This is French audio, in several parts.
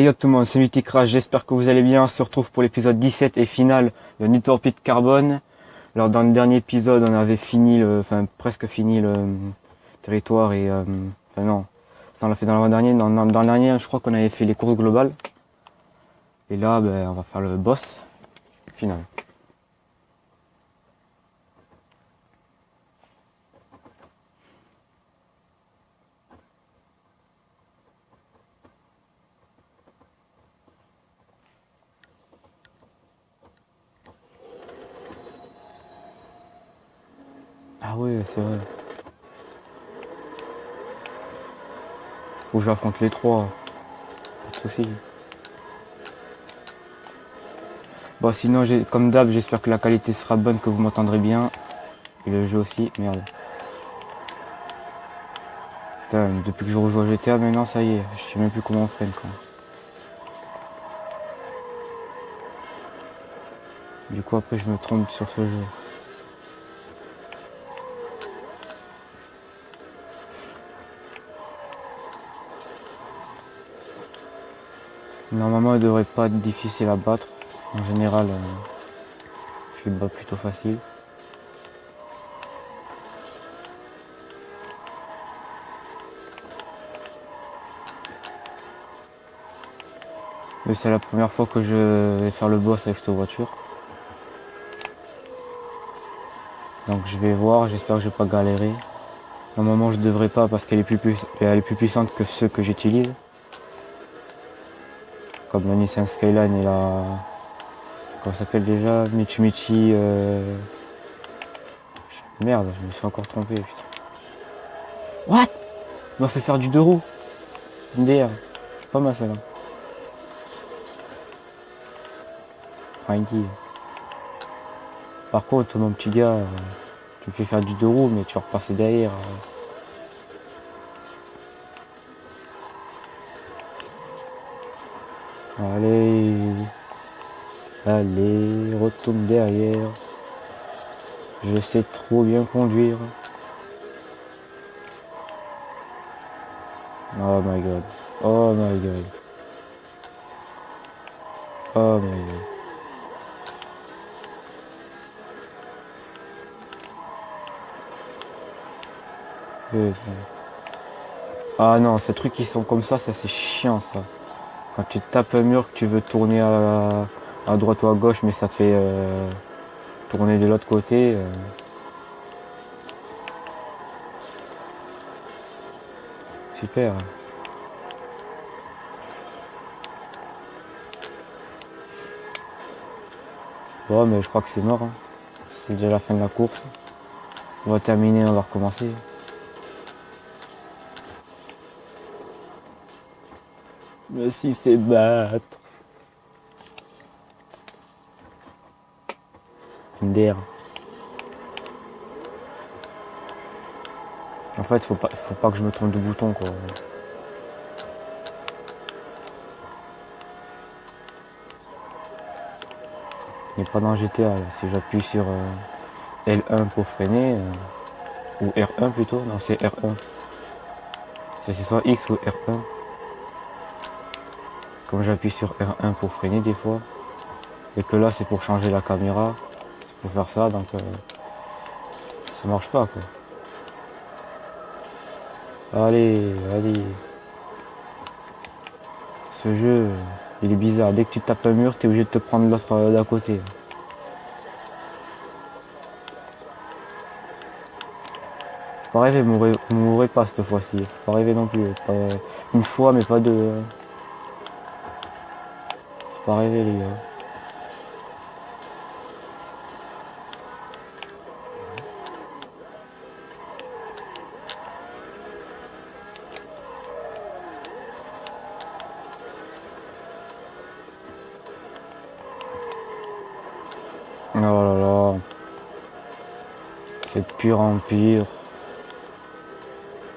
Yo tout le monde, c'est Mythic Crash, j'espère que vous allez bien. On se retrouve pour l'épisode 17 et final de Need for Speed Carbone. Alors dans le dernier épisode, on avait fini presque fini le territoire et non, ça on l'a fait dans l'avant-dernier. Dans le dernier, je crois qu'on avait fait les courses globales. Et là, on va faire le boss final. Ah oui, c'est vrai. Faut que j'affronte les trois. Pas de soucis. Bon, sinon, comme d'hab, j'espère que la qualité sera bonne, que vous m'entendrez bien. Et le jeu aussi, merde. Putain, depuis que je rejoue à GTA, maintenant, ça y est, je sais même plus comment on freine, quoi. Du coup, après, je me trompe sur ce jeu. Normalement, il devrait pas être difficile à battre. En général, je les bats plutôt facile. Mais c'est la première fois que je vais faire le boss avec cette voiture. Donc je vais voir, j'espère que je vais pas galérer. Normalement, je devrais pas parce qu'elle est plus puissante que ceux que j'utilise. Comme la Nissan Skyline et la... Comment ça s'appelle déjà? Mitsubishi... Merde, je me suis encore trompé, putain. What? Il m'a fait faire du 2 roues. MDR. C'est pas mal ça là. Frankie. Par contre, mon petit gars, tu me fais faire du 2 roues, mais tu vas repasser derrière. Allez, retourne derrière. Je sais trop bien conduire. Oh my god. Oh my god. Oh my god. Ah non, ces trucs qui sont comme ça c'est chiant ça. Quand tu tapes un mur, que tu veux tourner à droite ou à gauche, mais ça te fait tourner de l'autre côté. Super. Bon, mais je crois que c'est mort. Hein. C'est déjà la fin de la course. On va terminer, on va recommencer. Je me suis fait battre. MDR. En fait, faut pas que je me trompe de bouton, quoi. Il n'est pas dans GTA, là. Si j'appuie sur L1 pour freiner, ou R1 plutôt, non c'est R1. C'est soit X ou R1. Comme j'appuie sur R1 pour freiner des fois, et que là c'est pour changer la caméra, c'est pour faire ça, donc ça marche pas quoi. Allez. Ce jeu, il est bizarre. Dès que tu tapes un mur, t'es obligé de te prendre l'autre d'à côté. Faut pas rêver, vous mourrez pas cette fois-ci. Faut pas rêver non plus. Pas une fois, mais pas deux. Faut pas rêver les gars. Oh là là. C'est de pire en pire.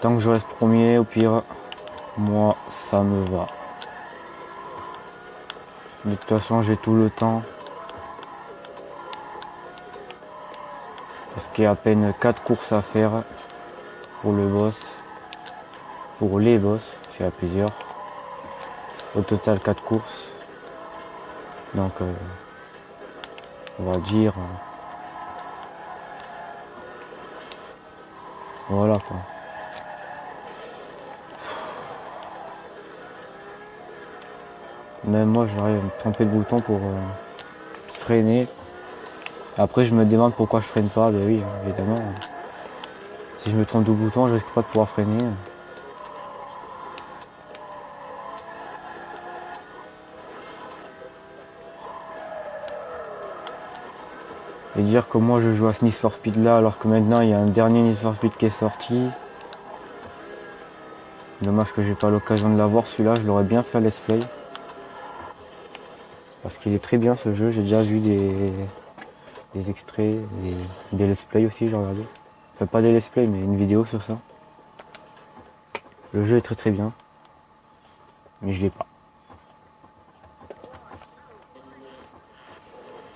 Tant que je reste premier, au pire, moi, ça me va. De toute façon, j'ai tout le temps. Parce qu'il y a à peine 4 courses à faire pour le boss. Pour les boss, il y a plusieurs. Au total 4 courses. Donc on va dire voilà quoi. Même moi j'arrive à me tromper de bouton pour freiner. Après je me demande pourquoi je freine pas. Ben oui, évidemment. Si je me trompe de bouton, je risque pas de pouvoir freiner. Et dire que moi je joue à ce Need for Speed là alors que maintenant il y a un dernier Need for Speed qui est sorti. Dommage que j'ai pas l'occasion de l'avoir, celui-là je l'aurais bien fait à let's play. Parce qu'il est très bien ce jeu, j'ai déjà vu des extraits, des let's play aussi j'ai regardé. Enfin pas des let's play mais une vidéo sur ça. Le jeu est très très bien. Mais je l'ai pas.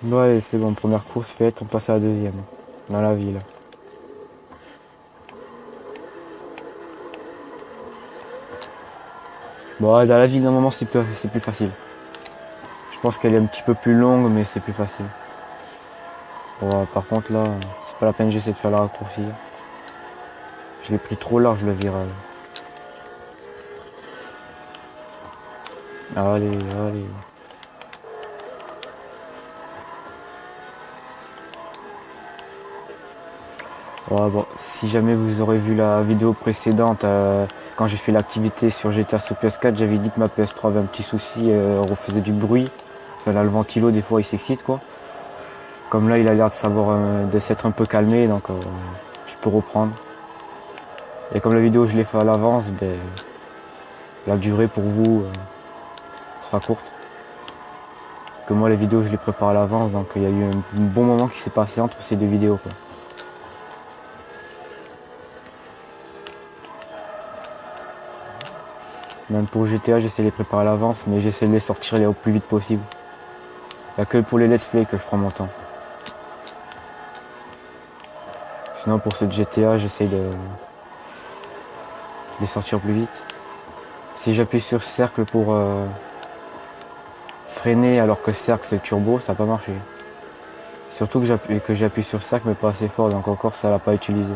Bon allez c'est bon, première course faite, on passe à la deuxième. Dans la ville. Bon dans la ville normalement c'est plus facile. Je pense qu'elle est un petit peu plus longue mais c'est plus facile. Bon, par contre là, c'est pas la peine j'essaie de faire la raccourci. Je l'ai pris trop large le virage. Allez, allez. Ouais, bon, si jamais vous aurez vu la vidéo précédente, quand j'ai fait l'activité sur GTA sur PS4, j'avais dit que ma PS3 avait un petit souci, refaisait du bruit. Enfin là, le ventilo, des fois, il s'excite, quoi. Comme là, il a l'air de s'être un peu calmé, donc je peux reprendre. Et comme la vidéo, je l'ai fait à l'avance, ben, la durée pour vous sera courte. Que moi, les vidéos, je les prépare à l'avance, donc il y a eu un bon moment qui s'est passé entre ces deux vidéos, quoi. Même pour GTA, j'essaie de les préparer à l'avance, mais j'essaie de les sortir au plus vite possible. Il n'y a que pour les let's play que je prends mon temps. Sinon, pour ce GTA, j'essaie de les sortir plus vite. Si j'appuie sur cercle pour freiner alors que cercle c'est turbo, ça n'a pas marché. Surtout que j'appuie sur cercle mais pas assez fort, donc encore ça l'a pas utilisé.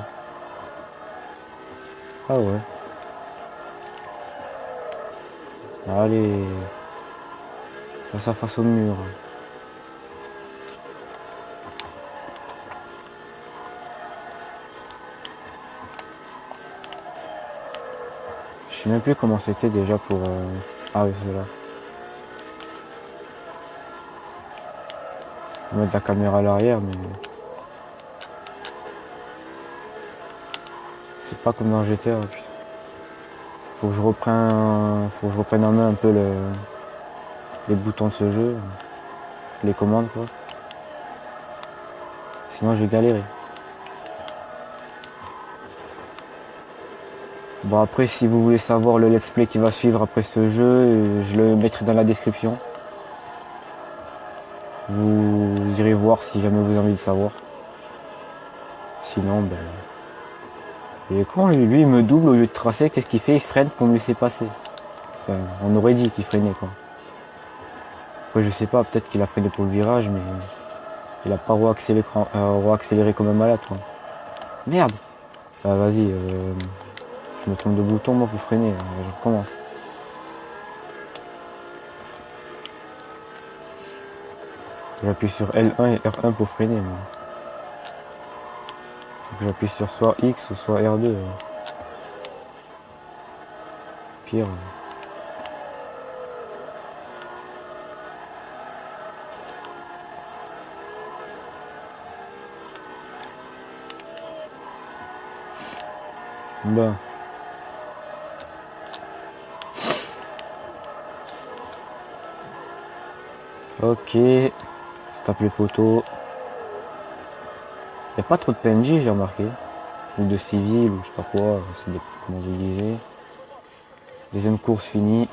Ah ouais. Allez. Face à face au mur. Je sais même plus comment c'était déjà pour... Ah oui, c'est là. Je vais mettre la caméra à l'arrière, mais... C'est pas comme dans GTA, putain. Faut que je reprenne en main un peu les boutons de ce jeu. Les commandes, quoi. Sinon, je vais galérer. Bon, après, si vous voulez savoir le let's play qui va suivre après ce jeu, je le mettrai dans la description. Vous irez voir si jamais vous avez envie de savoir. Sinon, ben... Et quand lui, il me double au lieu de tracer, qu'est-ce qu'il fait? Il freine pour me laisser passer. Enfin, on aurait dit qu'il freinait, quoi. Après, je sais pas, peut-être qu'il a freiné pour le virage, mais... Il a pas re-accéléré comme un malade, quoi. Merde! Ah, vas-y, je me trompe de bouton, moi, pour freiner. Je recommence. J'appuie sur L1 et R1 pour freiner, moi. Faut que j'appuie sur soit X ou soit R2. Pire. Bah. Ok. Tape les poteaux. Il n'y a pas trop de PNJ, j'ai remarqué. Ou de civil, ou je sais pas quoi, c'est comment vous disiez. Deuxième course finie.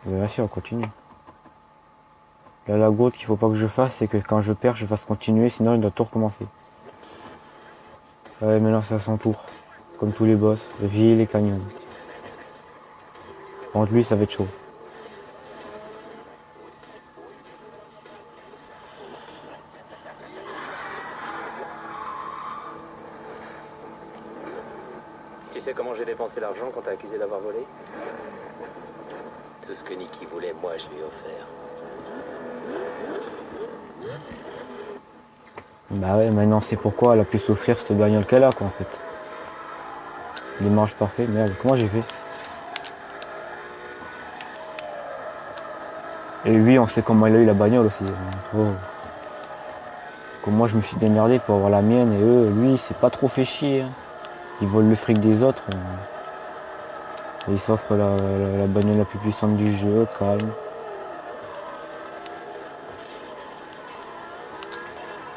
Là, si, on continue. Là, la goutte qu'il faut pas que je fasse, c'est que quand je perds, je fasse continuer, sinon je dois tout recommencer. Ouais, maintenant c'est à son tour. Comme tous les boss, le ville et les canyons. Contre lui, ça va être chaud. Tu sais comment j'ai dépensé l'argent quand t'as accusé d'avoir volé? Tout ce que Nicky voulait, moi, je lui ai offert. Bah ouais, maintenant c'est pourquoi elle a pu s'offrir cette bagnole qu'elle a, quoi, en fait. Démarrage parfait. Merde, comment j'ai fait? Et lui, on sait comment il a eu la bagnole aussi. Oh. Comme moi, je me suis démerdé pour avoir la mienne, et eux, lui, c'est pas trop fait chier. Hein. Ils volent le fric des autres. Et ils s'offrent la bagnole la plus puissante du jeu, calme.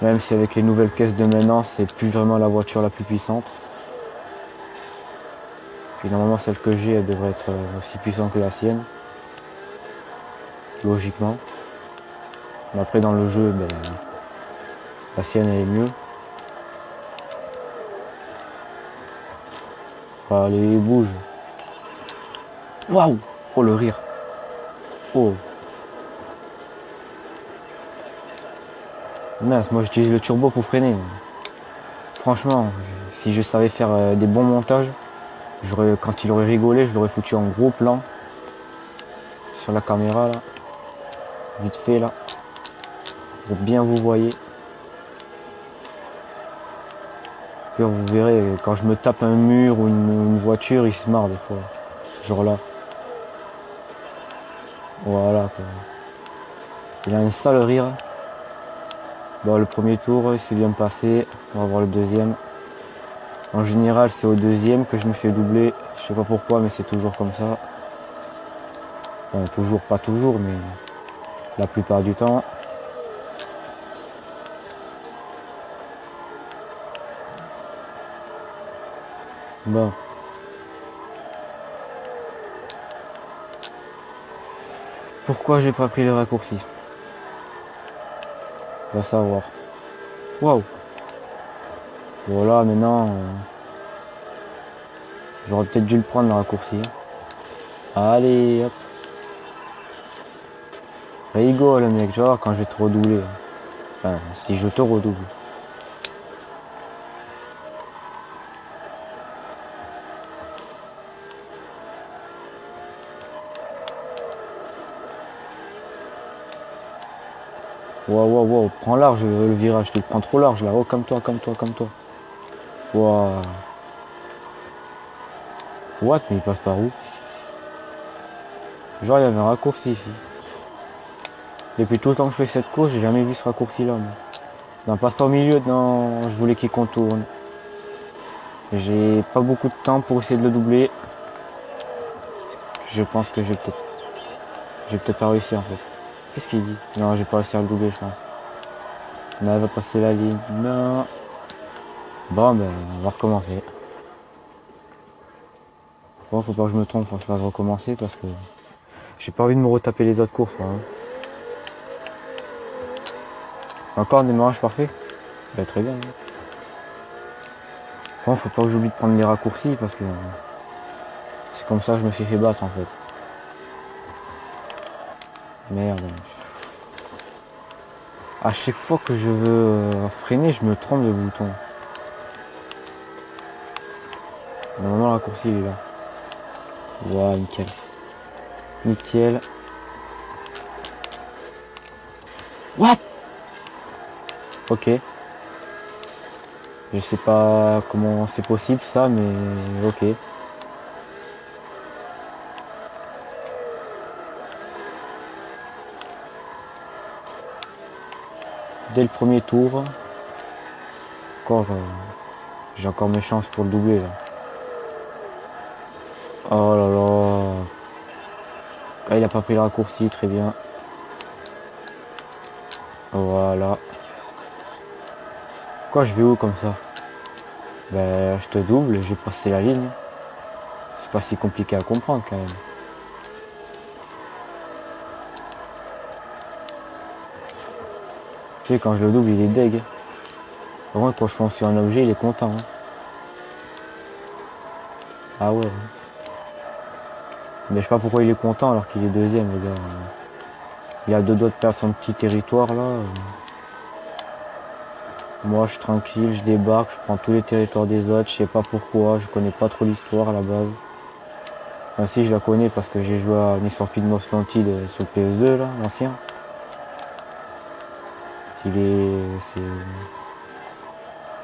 Même si avec les nouvelles caisses de maintenant, c'est plus vraiment la voiture la plus puissante. Puis normalement, celle que j'ai, elle devrait être aussi puissante que la sienne. Logiquement. Mais après, dans le jeu, ben, la sienne, elle est mieux. Allez, bouge. Waouh! Oh, le rire. Oh. Mince, moi j'utilise le turbo pour freiner. Franchement, si je savais faire des bons montages, quand il aurait rigolé, je l'aurais foutu en gros plan. Sur la caméra, là. Vite fait, là. Pour bien vous voyez. Puis vous verrez, quand je me tape un mur ou une voiture, il se marre des fois. Genre là. Voilà, quoi. Il a un sale rire. Bon, le premier tour, il s'est bien passé. On va voir le deuxième. En général, c'est au deuxième que je me fais doubler. Je sais pas pourquoi, mais c'est toujours comme ça. Enfin, toujours, pas toujours, mais la plupart du temps. Bon. Pourquoi j'ai pas pris le raccourci? On va savoir. Waouh. Voilà, maintenant, j'aurais peut-être dû le prendre le raccourci. Allez, hop. Rigole, mec, tu vois, quand je vais te redoubler. Enfin, si je te redouble. Waouh, waouh, waouh, prends large le virage, tu le prends trop large là. Oh, comme toi, comme toi, comme toi. Waouh. What, mais il passe par où? Genre, il y avait un raccourci ici. Depuis tout le temps que je fais cette course, j'ai jamais vu ce raccourci là. Non, passe pas au milieu, non, je voulais qu'il contourne. J'ai pas beaucoup de temps pour essayer de le doubler. Je pense que j'ai peut-être pas réussi en fait. Qu'est-ce qu'il dit? Non, j'ai pas réussi à le doubler, je pense. Non, elle va passer la ligne. Non. Bon, ben, on va recommencer. Bon, faut pas que je me trompe, faut que je fasse recommencer parce que j'ai pas envie de me retaper les autres courses, moi. Hein. Encore un démarrage parfait? Bah, très bien. Hein. Bon, faut pas que j'oublie de prendre les raccourcis parce que c'est comme ça que je me suis fait battre en fait. Merde. À chaque fois que je veux freiner, je me trompe de bouton. Normalement, le raccourci il est là. Waouh, nickel. Nickel. What? Ok. Je sais pas comment c'est possible ça, mais ok. Dès le premier tour, encore, j'ai encore mes chances pour le doubler là. Oh là là. Ah, il a pas pris le raccourci, très bien. Voilà. Quoi, je vais où comme ça? Ben, je te double et je vais passer la ligne. C'est pas si compliqué à comprendre quand même. Tu sais, quand je le double, il est deg. Par contre, quand je fonce sur un objet, il est content. Hein. Ah ouais. Mais je sais pas pourquoi il est content alors qu'il est deuxième, le gars. Il a deux doigts de perdre son petit territoire là. Moi je suis tranquille, je débarque, je prends tous les territoires des autres, je sais pas pourquoi, je connais pas trop l'histoire à la base. Enfin si, je la connais parce que j'ai joué à Need for Speed Most Wanted sur le PS2 là, l'ancien.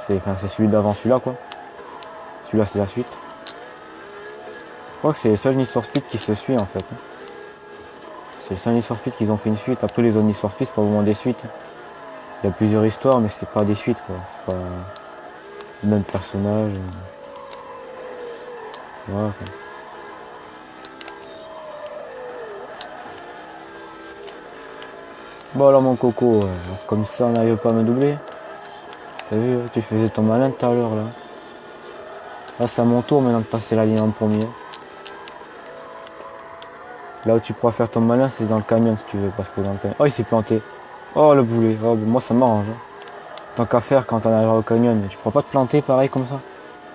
C'est celui d'avant celui-là quoi. Celui-là c'est la suite. Je crois que c'est le seul Need for Speed qui se suit en fait. C'est le seul Need for Speed qu'ils ont fait une suite. Après les autres Need for Speed c'est pas vraiment des suites. Il y a plusieurs histoires mais c'est pas des suites quoi. C'est pas le même personnage. Voilà quoi. Bon alors mon coco, comme ça on n'arrive pas à me doubler. T'as vu, tu faisais ton malin tout à l'heure là. Là c'est à mon tour maintenant de passer la ligne en premier. Là où tu pourras faire ton malin c'est dans le camion si tu veux, parce que dans le camion... Oh il s'est planté. Oh le boulet, oh, moi ça m'arrange. Hein. Tant qu'à faire quand on arrivera au canyon, tu pourras pas te planter pareil comme ça.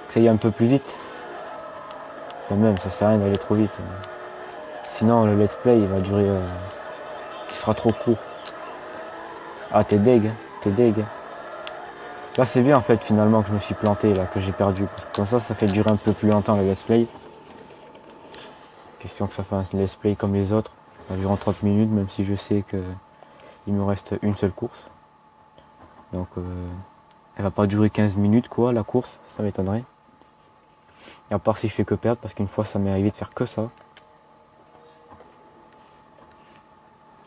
Que ça y est un peu plus vite. Enfin, même ça sert à rien d'aller trop vite. Sinon le let's play il va durer... il sera trop court. Ah t'es deg, hein. T'es deg. Là c'est bien en fait finalement que je me suis planté là, que j'ai perdu. Parce que comme ça fait durer un peu plus longtemps le let's play. Question que ça fasse un let's play comme les autres. Environ 30 minutes, même si je sais que il me reste une seule course. Donc elle va pas durer 15 minutes quoi la course, ça m'étonnerait. Et à part si je fais que perdre, parce qu'une fois ça m'est arrivé de faire que ça.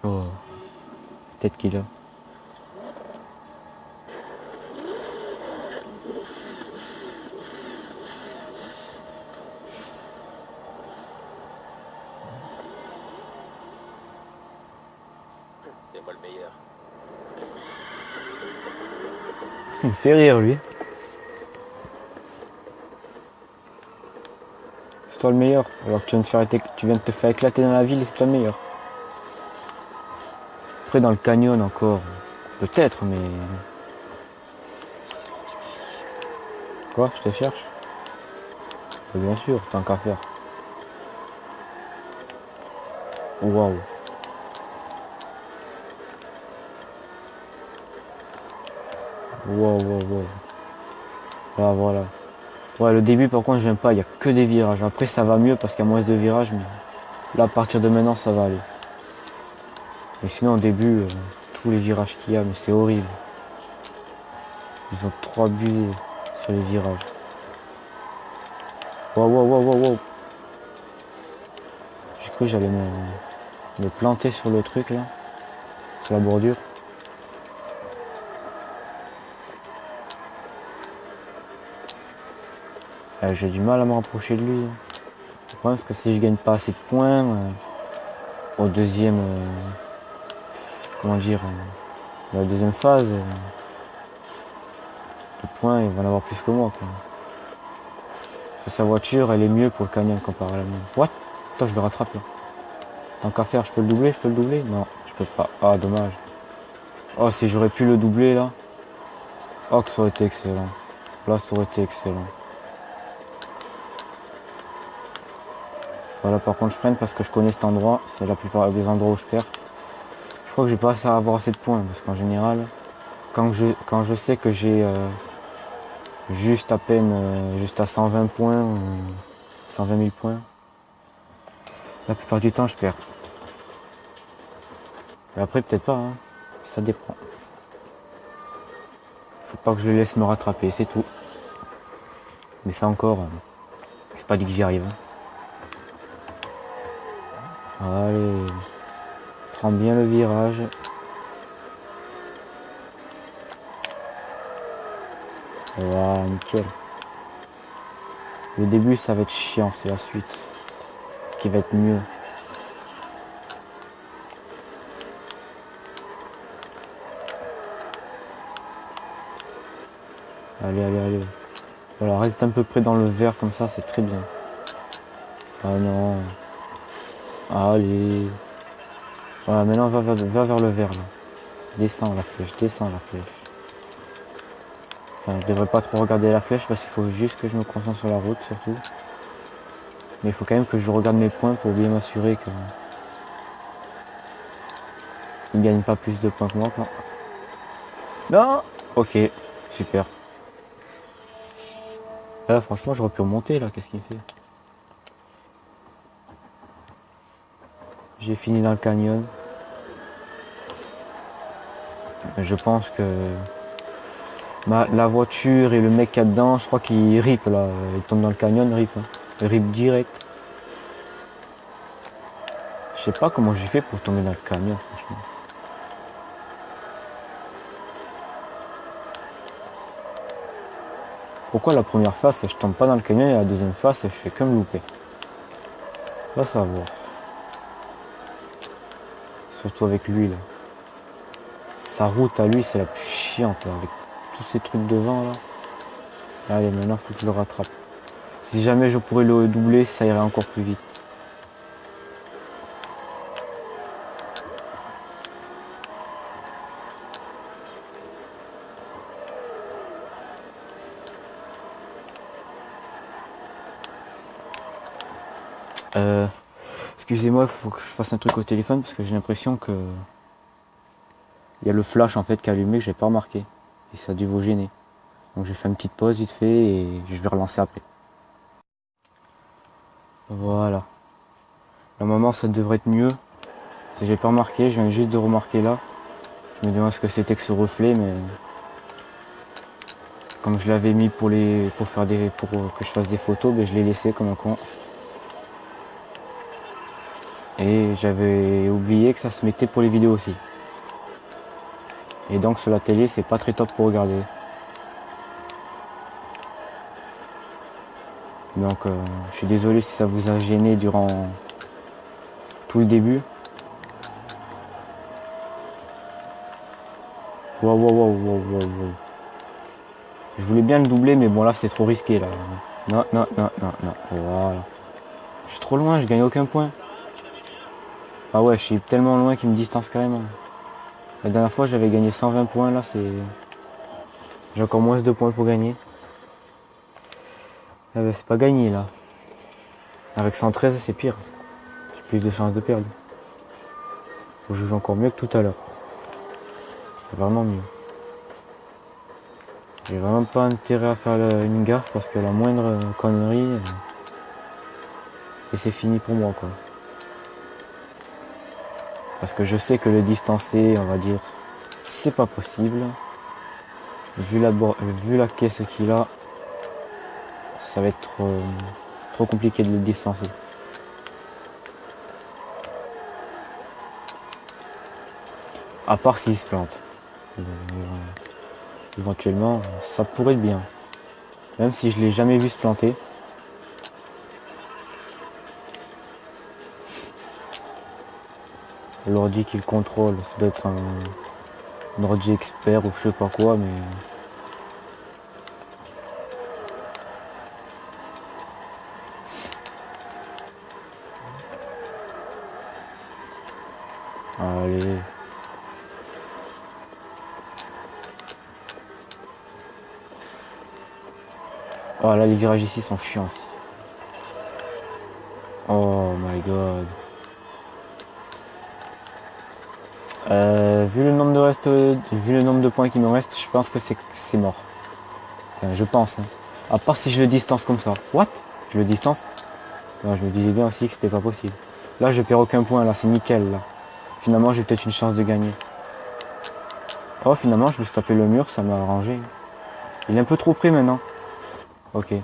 Oh, peut-être qu'il a. C'est moi le meilleur. Il me fait rire lui. C'est toi le meilleur. Alors que tu viens de te faire éclater dans la ville et c'est toi le meilleur. Après dans le canyon encore. Peut-être mais... Quoi? Je te cherche? Bien sûr, tant qu'à faire. Waouh. Wow, wow, wow. Là, voilà. Ouais, le début, par contre, j'aime pas. Il y a que des virages. Après, ça va mieux parce qu'il y a moins de virages. Mais là, à partir de maintenant, ça va aller. Mais sinon, au début, tous les virages qu'il y a, mais c'est horrible. Ils ont trop abusé sur les virages. Wow, wow, wow, wow, wow. J'ai cru que j'allais me planter sur le truc, là. Sur la bordure. J'ai du mal à me rapprocher de lui. Le problème c'est que si je gagne pas assez de points au deuxième, comment dire, la deuxième phase, les points ils vont en avoir plus que moi quoi. Sa voiture elle est mieux pour le camion comparé à la mienne. What? Attends je le rattrape là. Tant qu'à faire, je peux le doubler, Non, je peux pas. Ah dommage. Oh si j'aurais pu le doubler là. Oh que ça aurait été excellent. Là ça aurait été excellent. Voilà, par contre je freine parce que je connais cet endroit, c'est la plupart des endroits où je perds. Je crois que j'ai pas assez à avoir assez de points, parce qu'en général, quand je sais que j'ai juste à peine, juste à 120 points, 120 000 points, la plupart du temps je perds. Et après peut-être pas, hein. Ça dépend. Faut pas que je le laisse me rattraper, c'est tout. Mais ça encore, c'est pas dit que j'y arrive. Hein. Allez, prends bien le virage. Voilà, nickel. Le début ça va être chiant, c'est la suite qui va être mieux. Allez, allez, allez. Voilà, reste un peu près dans le vert comme ça, c'est très bien. Ah non. Allez. Voilà, maintenant va vers le vert là. Descends la flèche, descends la flèche. Enfin, je devrais pas trop regarder la flèche parce qu'il faut juste que je me concentre sur la route surtout. Mais il faut quand même que je regarde mes points pour bien m'assurer que il gagne pas plus de points que moi. Non. Non. Ok, super. Là, franchement, j'aurais pu remonter là. Qu'est-ce qu'il fait? J'ai fini dans le canyon. Je pense que la voiture et le mec qu'il y a dedans, je crois qu'il rip là. Il tombe dans le canyon, rip. Hein. Il rip direct. Je sais pas comment j'ai fait pour tomber dans le canyon, franchement. Pourquoi la première face, je tombe pas dans le canyon et la deuxième face, je fais que me louper. Va savoir. Surtout avec lui là. Sa route à lui, c'est la plus chiante là, avec tous ces trucs devant là. Allez, maintenant faut que je le rattrape. Si jamais je pourrais le doubler, ça irait encore plus vite. Excusez-moi, il faut que je fasse un truc au téléphone parce que j'ai l'impression que il y a le flash en fait qui est allumé que j'ai pas remarqué. Et ça a dû vous gêner. Donc j'ai fait une petite pause vite fait et je vais relancer après. Voilà. Normalement ça devrait être mieux. Si j'ai pas remarqué, je viens juste de remarquer là. Je me demande ce que c'était que ce reflet, mais comme je l'avais mis pour que je fasse des photos, ben je l'ai laissé comme un con. Et j'avais oublié que ça se mettait pour les vidéos aussi. Et donc sur la télé, c'est pas très top pour regarder. Donc je suis désolé si ça vous a gêné durant tout le début. Wow. Je voulais bien le doubler, mais bon là c'est trop risqué là. Non. Voilà. Je suis trop loin, je gagne aucun point. Ah ouais, je suis tellement loin qu'il me distance carrément. La dernière fois j'avais gagné 120 points, là c'est... J'ai encore moins de points pour gagner. Ah ben, c'est pas gagné là. Avec 113 c'est pire. J'ai plus de chances de perdre. Faut que je joue encore mieux que tout à l'heure. C'est vraiment mieux. J'ai vraiment pas intérêt à faire une gaffe parce que la moindre connerie... Et c'est fini pour moi quoi. Parce que je sais que le distancer, on va dire, c'est pas possible. Vu la caisse qu'il a, ça va être trop compliqué de le distancer. À part s'il se plante. Éventuellement, ça pourrait être bien. Même si je l'ai jamais vu se planter. L'ordi qu'il contrôle, ça doit être un ordi expert ou je sais pas quoi, mais... Allez. Oh là, les virages ici sont chiants. Oh my god. Vu le nombre de points qui me reste, je pense que c'est mort. Enfin, je pense. Hein. À part si je le distance comme ça. What? Je le distance? Non, je me disais bien aussi que c'était pas possible. Là, je perds aucun point. Là, c'est nickel. Là. Finalement, j'ai peut-être une chance de gagner. Oh, finalement, je me suis tapé le mur. Ça m'a arrangé. Il est un peu trop près maintenant. Ok.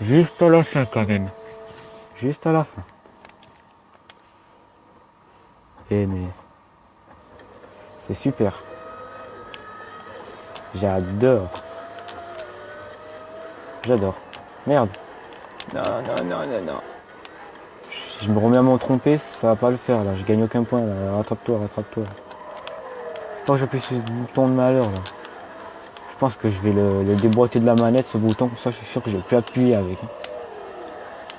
Juste à la fin quand même. Juste à la fin. Eh mais... C'est super. J'adore. J'adore. Merde. Non. Je me remets à m'en tromper, ça va pas le faire là. Je gagne aucun point là. Rattrape-toi. Tant que j'appuie sur ce bouton de malheur là. Je pense que je vais le déboîter de la manette, ce bouton. Comme ça, je suis sûr que je vais plus appuyer avec.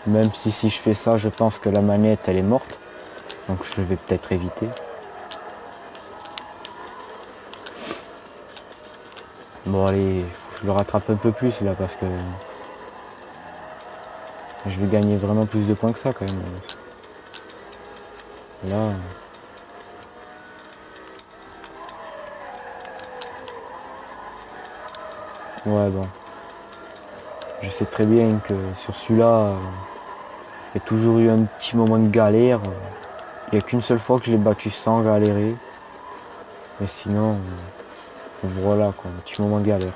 Même si je fais ça, je pense que la manette elle est morte. Donc je vais peut-être éviter. Bon allez, faut que je le rattrape un peu plus là parce que... Je vais gagner vraiment plus de points que ça quand même. Là. Ouais bon. Je sais très bien que sur celui-là, il y a toujours eu un petit moment de galère. Il n'y a qu'une seule fois que je l'ai battu sans galérer. Mais sinon, voilà quoi, un petit moment de galère.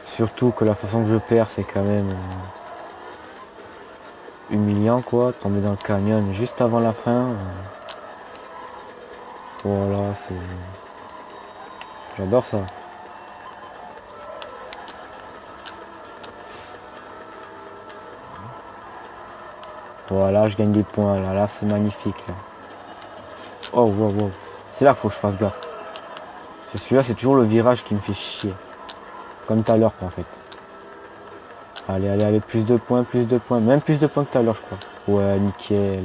Surtout que la façon que je perds, c'est quand même humiliant quoi. Tomber dans le canyon juste avant la fin. Voilà, c'est... J'adore ça. Voilà, je gagne des points là. Là, c'est magnifique. Là. Oh, wow, wow. C'est là qu'il faut que je fasse gaffe. Celui-là, c'est toujours le virage qui me fait chier. Comme tout à l'heure, en fait. Allez, allez, allez. Plus de points, plus de points. Même plus de points que tout à l'heure, je crois. Ouais, nickel.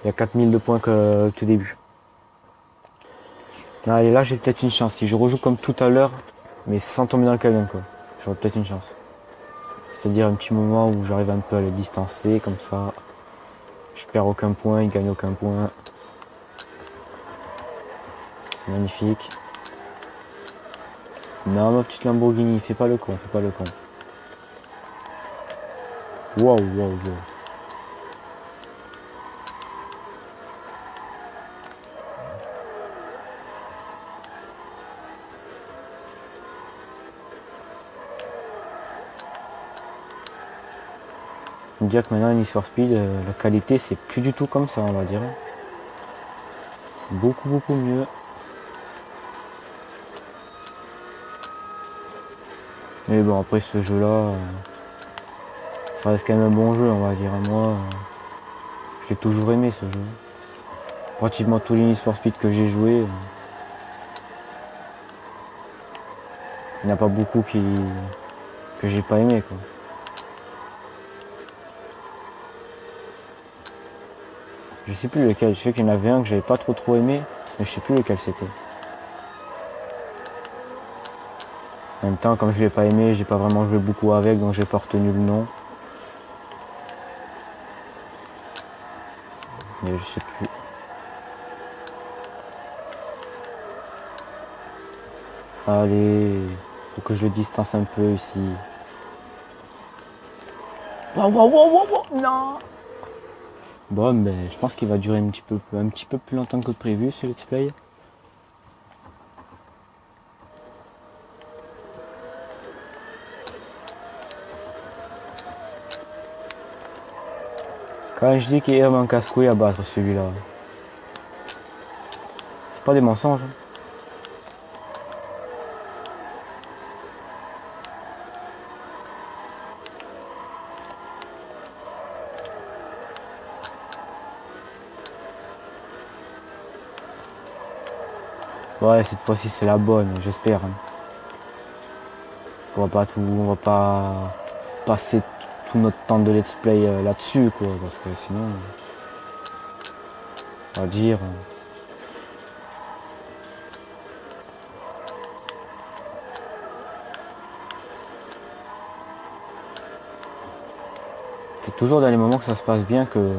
Il y a 4000 de points que tout début. Allez, là, j'ai peut-être une chance. Si je rejoue comme tout à l'heure, mais sans tomber dans le canyon, quoi. J'aurai peut-être une chance. C'est-à-dire un petit moment où j'arrive un peu à les distancer, comme ça. Je perds aucun point, il gagne aucun point. C'est magnifique. Non, ma petite Lamborghini, fais pas le con, fais pas le con. Wow, wow, wow. On dirait que maintenant, Need for Speed, la qualité, c'est plus du tout comme ça, on va dire. Beaucoup, beaucoup mieux. Mais bon, après ce jeu-là, ça reste quand même un bon jeu, on va dire. Moi, je l'ai toujours aimé, ce jeu. Pratiquement tous les Need for Speed que j'ai joué, il n'y en a pas beaucoup que j'ai pas aimé, quoi. Je sais plus lequel, je sais qu'il y en avait un que j'avais pas trop aimé, mais je sais plus lequel c'était. En même temps, comme je l'ai pas aimé, j'ai pas vraiment joué beaucoup avec, donc j'ai pas retenu le nom. Mais je sais plus. Allez, faut que je le distance un peu ici. Wow, wow, wow, wow, wow, non. Bon, mais je pense qu'il va durer un petit peu plus longtemps que prévu ce let's play. Quand je dis qu'il est un casse-couille à battre celui-là, c'est pas des mensonges. Ouais, cette fois-ci c'est la bonne, j'espère. On va pas passer tout notre temps de let's play là-dessus, quoi, parce que sinon, on va dire. C'est toujours dans les moments que ça se passe bien que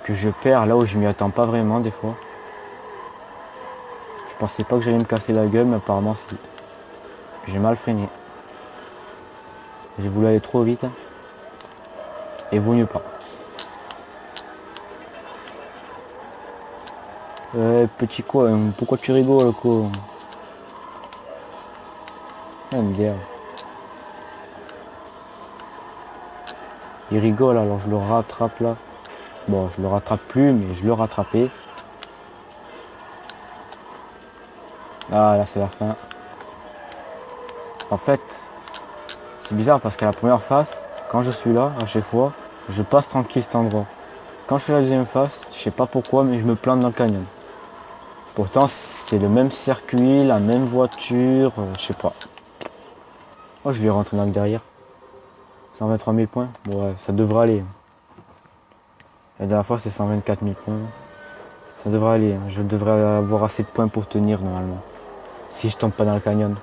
je perds, là où je m'y attends pas vraiment des fois. Je pensais pas que j'allais me casser la gueule, mais apparemment si. J'ai mal freiné. J'ai voulu aller trop vite. Et vaut mieux pas. Petit quoi, pourquoi tu rigoles quoi? Ah, me dire. Il rigole alors je le rattrape là. Bon, je le rattrape plus, mais je le rattrapais. Ah là c'est la fin. En fait, c'est bizarre parce qu'à la première face, quand je suis là, à chaque fois, je passe tranquille cet endroit. Quand je fais la deuxième face, je sais pas pourquoi, mais je me plante dans le canyon. Pourtant, c'est le même circuit, la même voiture, je sais pas. Oh, je vais rentrer dans le derrière. 123 000 points. Bon, ouais, ça devrait aller. La dernière fois, c'est 124 000 points. Ça devrait aller. Je devrais avoir assez de points pour tenir normalement. Si je tombe pas dans le canyon.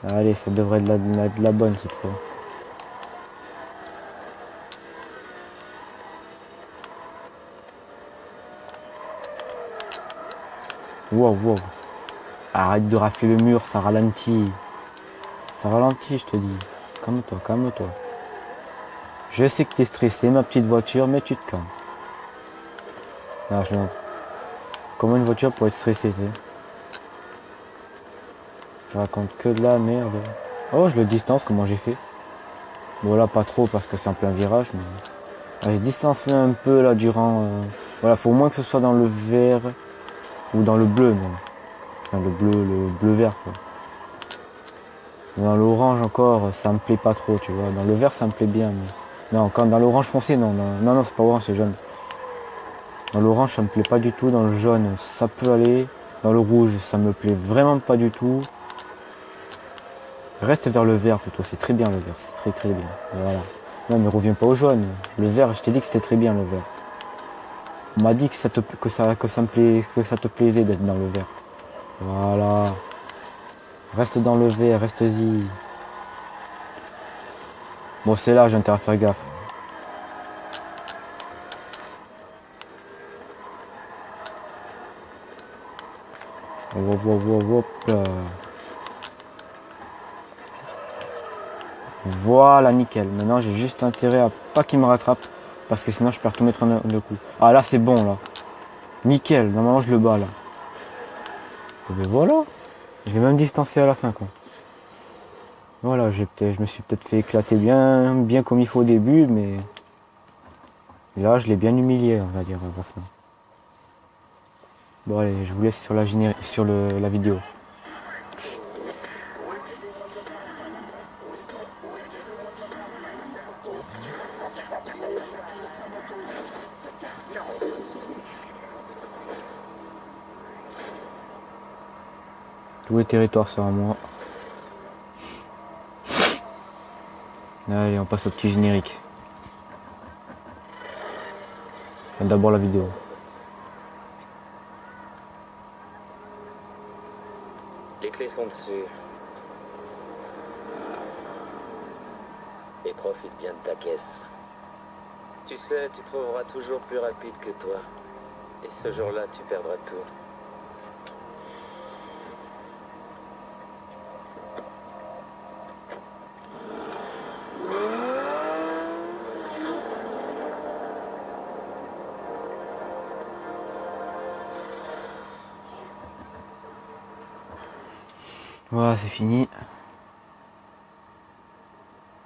Allez, ça devrait être de la bonne cette fois. Wow, wow. Arrête de rafler le mur, ça ralentit. Ça ralentit, je te dis. Calme-toi, calme-toi. Je sais que t'es stressé, ma petite voiture, mais tu te calmes. Non, comment une voiture peut être stressée, tu sais? Je raconte que de la merde. Oh, je le distance, comment j'ai fait? Bon, là, pas trop, parce que c'est en plein virage, mais... Allez, distance-le un peu, là, durant... Voilà, faut au moins que ce soit dans le vert, ou dans le bleu, même. Enfin, le bleu-vert, quoi. Dans l'orange, encore, ça me plaît pas trop, tu vois. Dans le vert, ça me plaît bien, mais... Non, quand dans l'orange foncé, non, non, c'est pas orange, c'est jaune. Dans l'orange, ça me plaît pas du tout. Dans le jaune, ça peut aller. Dans le rouge, ça me plaît vraiment pas du tout. Reste vers le vert plutôt, c'est très bien le vert, c'est très très bien. Voilà. Non mais reviens pas au jaune. Le vert, je t'ai dit que c'était très bien le vert. On m'a dit que ça te plaisait d'être dans le vert. Voilà. Reste dans le vert, reste-y. Bon c'est là, j'ai intérêt à faire gaffe. Hop, hop, hop, hop. Voilà, nickel. Maintenant, j'ai juste intérêt à pas qu'il me rattrape. Parce que sinon, je perds tout mettre de coup. Ah, là, c'est bon, là. Nickel. Normalement, je le bats, là. Et ben voilà. Je l'ai même distancé à la fin, quoi. Voilà, je me suis peut-être fait éclater bien comme il faut au début, mais... Là, je l'ai bien humilié, on va dire, à la fin. Bon, allez, je vous laisse sur la vidéo. Tous les territoires sont à moi. Allez, on passe au petit générique. Enfin, d'abord la vidéo. Les clés sont dessus. Et profite bien de ta caisse. Tu sais, tu trouveras toujours plus rapide que toi. Et ce jour-là, tu perdras tout. Voilà, c'est fini.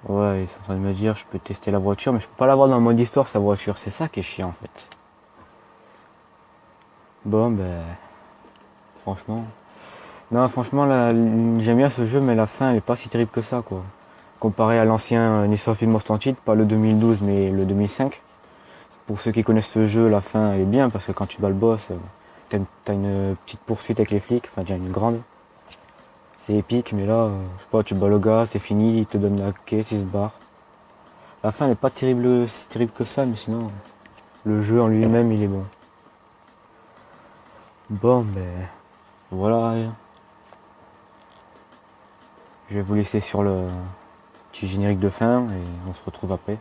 Ouais, ils sont en train de me dire je peux tester la voiture, mais je peux pas l'avoir dans le mode histoire sa voiture. C'est ça qui est chiant en fait. Bon ben, franchement. Non, franchement, j'aime bien ce jeu, mais la fin elle est pas si terrible que ça, quoi. Comparé à l'ancien Need for Speed Most Wanted, pas le 2012, mais le 2005. Pour ceux qui connaissent ce jeu, la fin elle est bien parce que quand tu bats le boss, t'as une petite poursuite avec les flics, enfin, une grande. C'est épique, mais là, je sais pas, tu bats le gars, c'est fini, il te donne la caisse, il se barre. La fin n'est pas terrible, si terrible que ça, mais sinon, le jeu en lui-même, il est bon. Bon, ben, voilà. Je vais vous laisser sur le petit générique de fin et on se retrouve après.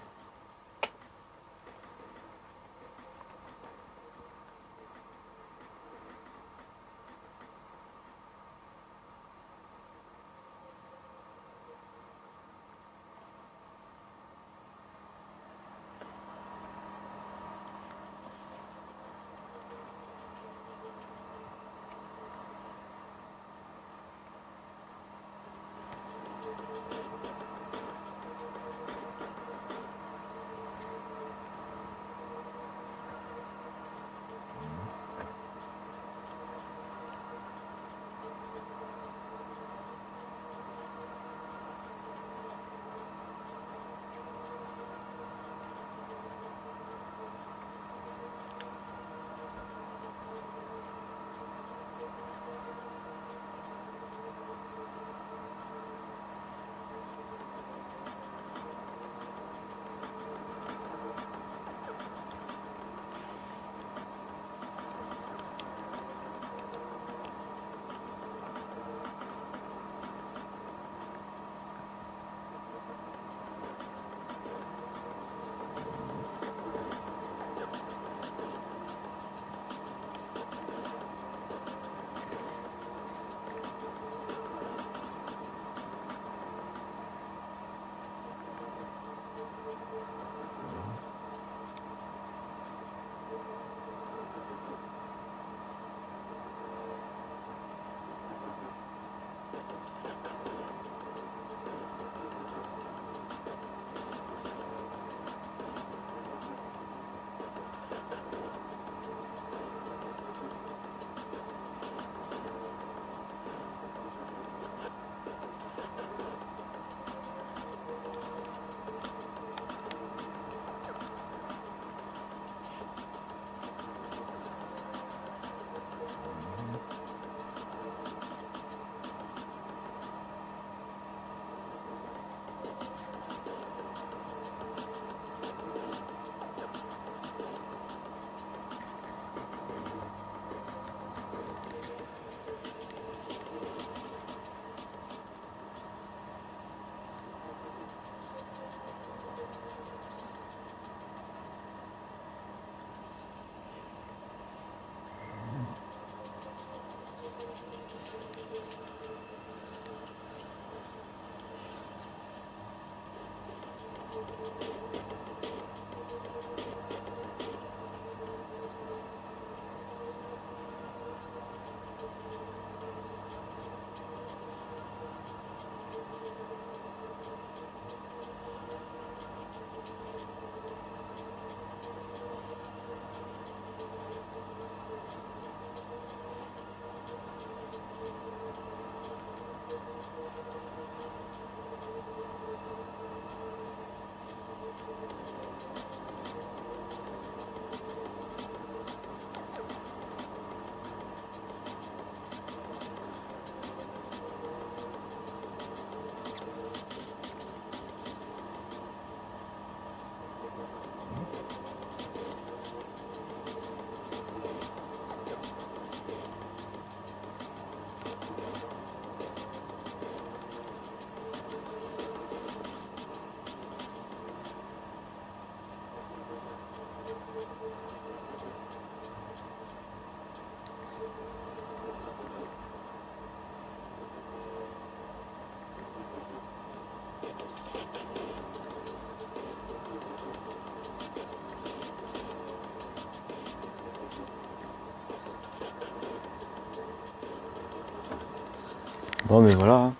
Bon, mais voilà.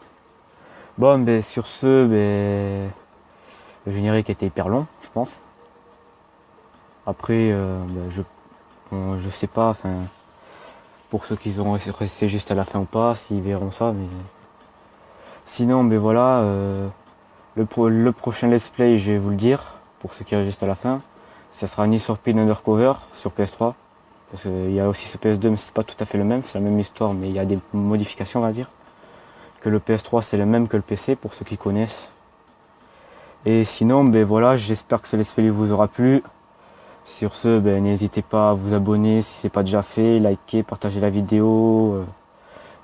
Bon, ben sur ce, le générique était hyper long, je pense. Après, je sais pas, enfin, pour ceux qui ont resté juste à la fin ou pas, s'ils verront ça, mais sinon, ben voilà, le prochain let's play, je vais vous le dire, pour ceux qui restent juste à la fin, ça sera Need for Speed Undercover sur PS3, parce qu'il y a aussi ce PS2, mais c'est pas tout à fait le même, c'est la même histoire, mais il y a des modifications, on va dire. Que le PS3 c'est le même que le PC, pour ceux qui connaissent. Et sinon, ben voilà, j'espère que ce let's play vous aura plu. Sur ce, n'hésitez pas à vous abonner si c'est pas déjà fait, liker, partager la vidéo.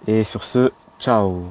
Et sur ce, ciao.